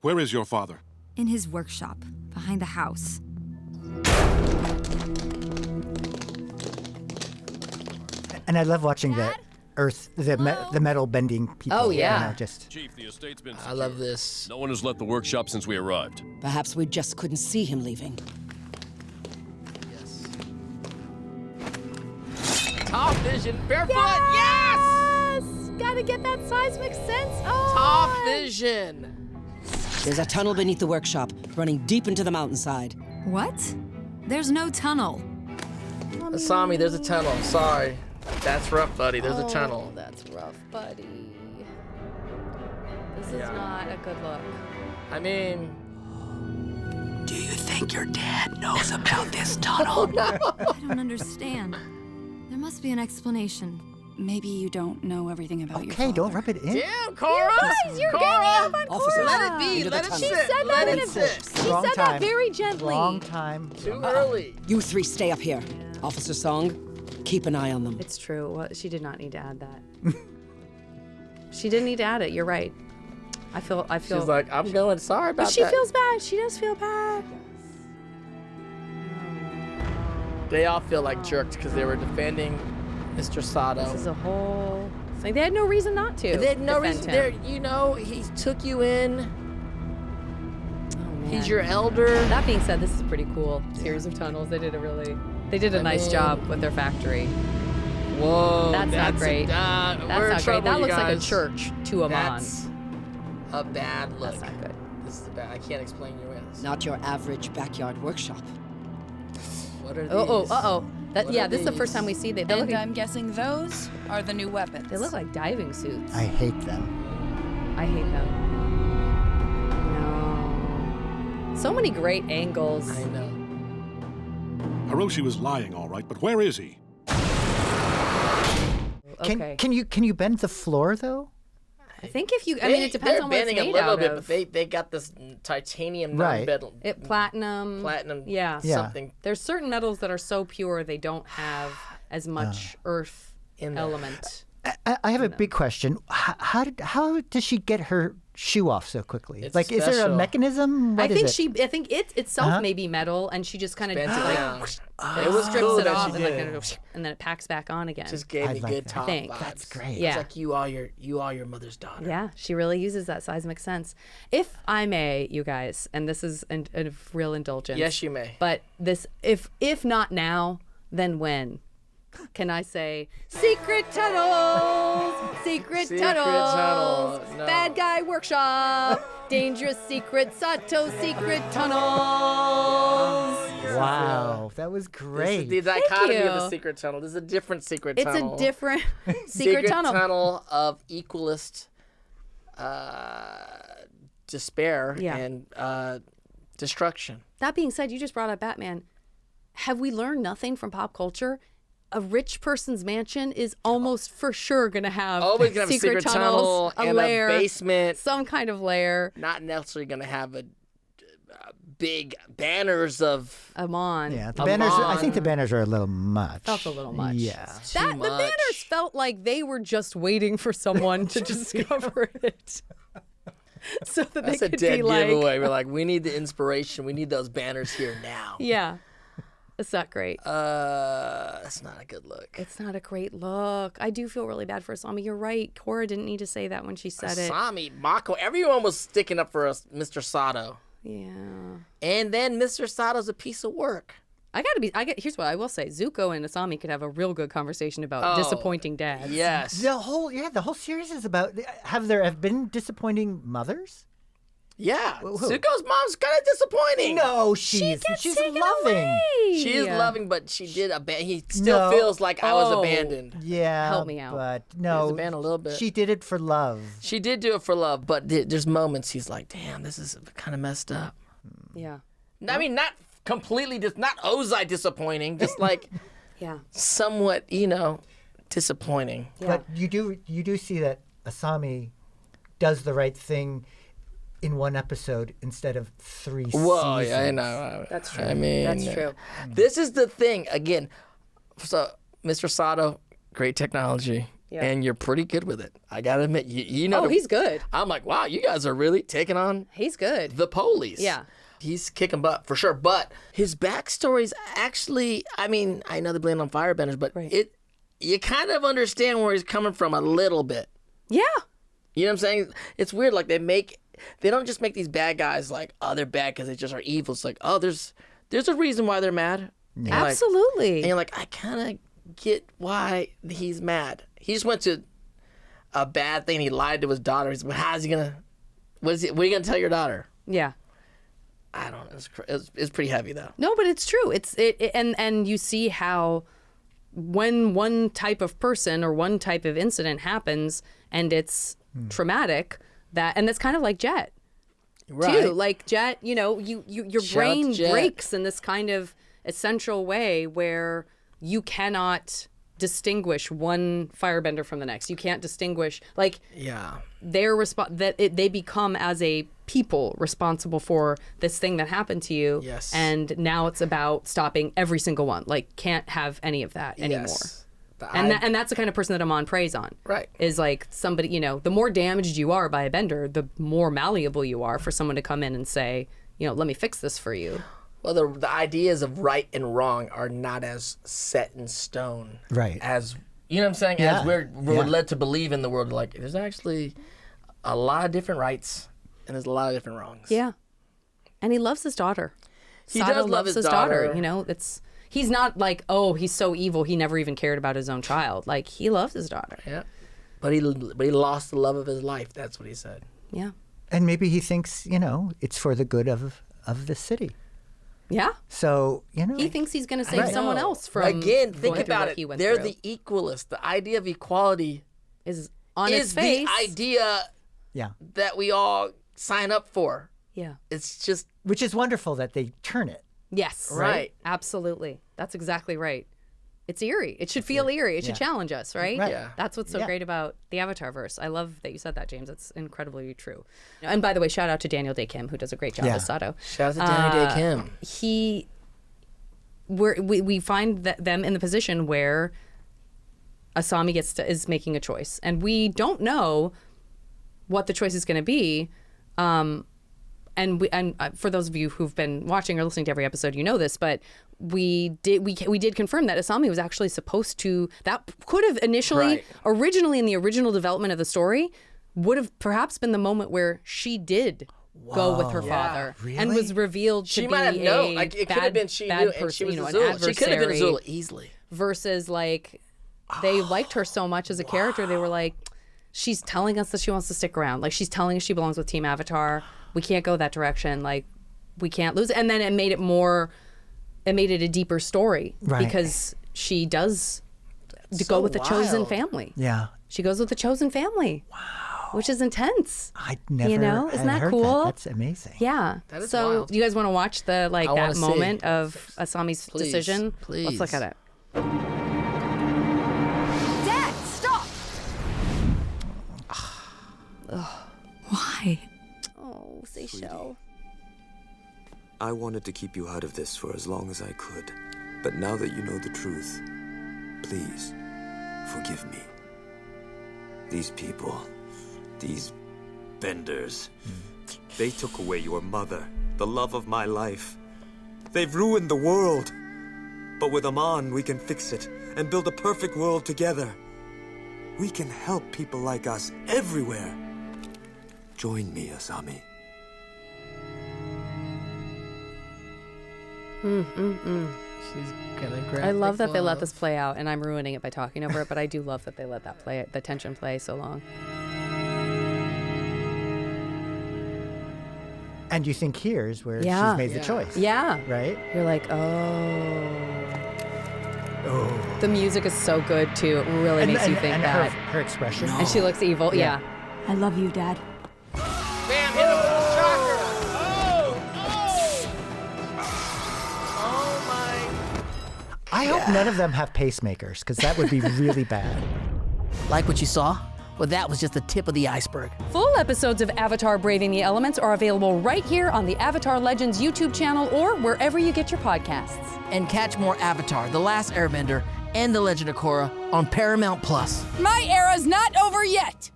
Where is your father? In his workshop, behind the house. And I love watching the earth, the metal bending people. Oh, yeah. You know, just Chief, the estate's been I love this. No one has left the workshop since we arrived. Perhaps we just couldn't see him leaving. Yes. Top vision, barefoot, yes! Gotta get that seismic sense on! Top vision. There's a tunnel beneath the workshop, running deep into the mountainside. What? There's no tunnel. Asami, there's a tunnel. Sorry. That's rough, buddy. There's a tunnel. That's rough, buddy. This is not a good look. I mean... Do you think your dad knows about this tunnel? I don't understand. There must be an explanation. Maybe you don't know everything about your okay. father. Don't rub it in. Damn, Korra! You're Korra! ganging up on Officer, Korra. Let it be. Into the Let it tunnel. sit. She said Let that it sit. She Wrong said time. that very gently. Wrong time. Too early. You three stay up here. Officer Song, keep an eye on them. It's true. Well, she did not need to add that. She didn't need to add it. You're right. I feel. She's like, I'm going. Sorry about But she that. feels bad. She does feel bad. They all feel like jerks because they were defending Mr. Sato. This is a whole thing. They had no reason not to. They had no defend reason. him. There, you know, he took you in. Oh, man. He's your elder. That being said, this is a pretty cool series of tunnels. They did a nice job with their factory. Whoa, That's not great. That's That's we're in not trouble, great. That you looks like a guys. church to Amon. That's a bad look. That's not good. This is bad. I can't explain you this. Not your average backyard workshop. What are these? Uh-oh. What Yeah, are this is the first these? time we see they And look like, I'm guessing those are the new weapons. they look like diving suits. I hate them. I hate them. No. So many great angles. I know. Hiroshi was lying, all right, but where is he? Okay. Can you bend the floor though? I think if you, I mean, it depends They're on what it's bending made a little out bit, of. but they got this titanium Right. non-metal Platinum. platinum Yeah. Yeah. something There's certain metals that are so pure they don't have as much earth in there. element. I have a big question. How does she get her shoe off so quickly? It's like, is there a special. mechanism? What I is think it? I think it itself may be metal, and she just kind of Bent it like down. It was strips cool it that off she and, like, did. kind of, and then it packs back on again. Just gave I me like good that. top think vibes. That's great. Yeah. It's like you are your mother's daughter. Yeah, she really uses that seismic sense. If I may, you guys, and this is a real indulgence. Yes, you may. But this, if not now, then when? Can I say secret tunnels? Secret tunnels. tunnel. No. Bad guy workshop. Dangerous secret Sato secret tunnels. Wow, that was This great. is the dichotomy of the you. secret tunnel. This is a different secret It's tunnel. a different secret tunnel. tunnel of equalist despair Yeah. and destruction. That being said, you just brought up Batman. Have we learned nothing from pop culture? A rich person's mansion is almost for sure going to have Always gonna have a secret tunnels, tunnel and lair, a basement. some kind of lair. Not necessarily going to have a big banners of Amon. Yeah, the banners. I think the Amon. banners are a little much. Felt a little much. Yeah. too The much. banners felt like they were just waiting for someone to discover it. So that That's they a could dead be like, giveaway. We're like, we need the inspiration. We need those banners here now. yeah, it's not great. That's not a good look. It's not a great look. I do feel really bad for Asami. You're right. Korra didn't need to say that when she said it. Asami, Mako, everyone was sticking up for us, Mr. Sato. Yeah. And then Mr. Sato's a piece of work. Here's what I will say. Zuko and Asami could have a real good conversation about disappointing dads. Yes. The whole series is about. Have there been disappointing mothers? Yeah. Who? Zuko's mom's kind of disappointing. No, she's loving. She is loving, but she did he still No. feels like I was Oh. abandoned. Yeah, Help me out. But He was no, abandoned a little bit. she did it for love. She did do it for love, but there's moments he's like, damn, this is kind of messed up. Yeah. I mean, not completely, not Ozai disappointing, just like Yeah. somewhat, disappointing. But you do see that Asami does the right thing in one episode instead of 3 seasons. Whoa, yeah, I know. That's true. I mean, That's true. This is the thing again. So, Mr. Sato, great technology. Yeah. and you're pretty good with it. I gotta admit, you know. Oh, he's good. I'm like, wow, you guys are really taking on He's good. the police. Yeah. He's kicking butt for sure. But his backstory's actually, I mean, I know they blame it on firebenders, but Right. you kind of understand where he's coming from a little bit. Yeah. You know what I'm saying? It's weird. Like they don't just make these bad guys like, oh, they're bad because they just are evil. It's like, oh, there's a reason why they're mad. And you're like- Absolutely. and you're like, I kind of get why he's mad. He just went to a bad thing. He lied to his daughter. He's like, how's he gonna? What are you gonna tell your daughter? Yeah. I don't know. It's pretty heavy though. No, but it's true. And you see how when one type of person or one type of incident happens and it's traumatic, and that's kind of like Jet. Right. Too. Like Jet, your Shout out brain to Jet. breaks in this kind of essential way where you cannot distinguish one firebender from the next. You can't distinguish Yeah. they become as a people responsible for this thing that happened to you. Yes. And now it's about stopping every single one. Like, can't have any of that anymore. Yes. And that's the kind of person that Amon preys on. Right. Is like somebody, the more damaged you are by a bender, the more malleable you are for someone to come in and say, let me fix this for you. Well, the ideas of right and wrong are not as set in stone. Right. As you know what I'm saying? Yeah. As we're led to believe in the world, like there's actually a lot of different rights and there's a lot of different wrongs. Yeah. And he loves his daughter. He Sato does love loves his daughter. He's not like, oh, he's so evil he never even cared about his own child. Like, he loves his daughter. Yeah. But he lost the love of his life. That's what he said. Yeah. And maybe he thinks, it's for the good of the city. Yeah. So, He thinks he's going to save someone else from Again, think going through about what it. he went They're through. the equalists. The idea of equality Is on is his face. the idea yeah. that we all sign up for. Yeah. It's just Which is wonderful that they turn it. Yes. Right. Absolutely. That's exactly right. It's eerie. It should feel eerie. It should challenge us, right? Right. Yeah. That's what's so Yeah. great about the Avatar verse. I love that you said that, James. It's incredibly true. And by the way, shout out to Daniel Day Kim, who does a great job Yeah. as Sato. shout out to Danny Day Kim. We find them in the position where Asami is making a choice, and we don't know what the choice is going to be. And for those of you who've been watching or listening to every episode, you know this, but we did confirm that Asami was actually supposed to. That could have originally in the original development of the story, would have perhaps been the moment where she did go with her father and was revealed to She be might have known. Like it could have been she knew, and person, she was an Azula. She could have been adversary Azula easily. versus like they liked her so much as a character. They were like, she's telling us that she wants to stick around. Like, she's telling us she belongs with Team Avatar. We can't go that direction. Like, we can't lose it. And then it made it a deeper story because she does go with the chosen family. Yeah. She goes with the chosen family. Wow. Which is intense. I never isn't had that heard cool? That's amazing. Yeah. That is so wild. you guys want to watch that wanna see. moment of Asami's Please, decision? please. Let's look at it. Dad, stop! Why? Oh, Seychelles. I wanted to keep you out of this for as long as I could. But now that you know the truth, please, forgive me. These people, these benders, they took away your mother, the love of my life. They've ruined the world. But with Amon, we can fix it and build a perfect world together. We can help people like us everywhere. Join me, Asami. She's gonna grab I love the that they let glove. this play out, and I'm ruining it by talking over it, but I do love that they let that the tension play so long. And you think here's where Yeah. she's made the choice. Yeah. Right? You're like, oh. The music is so good, too. It really makes you think and that. her expression. And she looks evil. Yeah. I love you, Dad. Bam! Hit him with the shocker! Oh my! I hope none of them have pacemakers, because that would be really bad. Like what you saw? Well, that was just the tip of the iceberg. Full episodes of Avatar Braving the Elements are available right here on the Avatar Legends YouTube channel or wherever you get your podcasts. And catch more Avatar, The Last Airbender, and The Legend of Korra on Paramount Plus. My era's not over yet!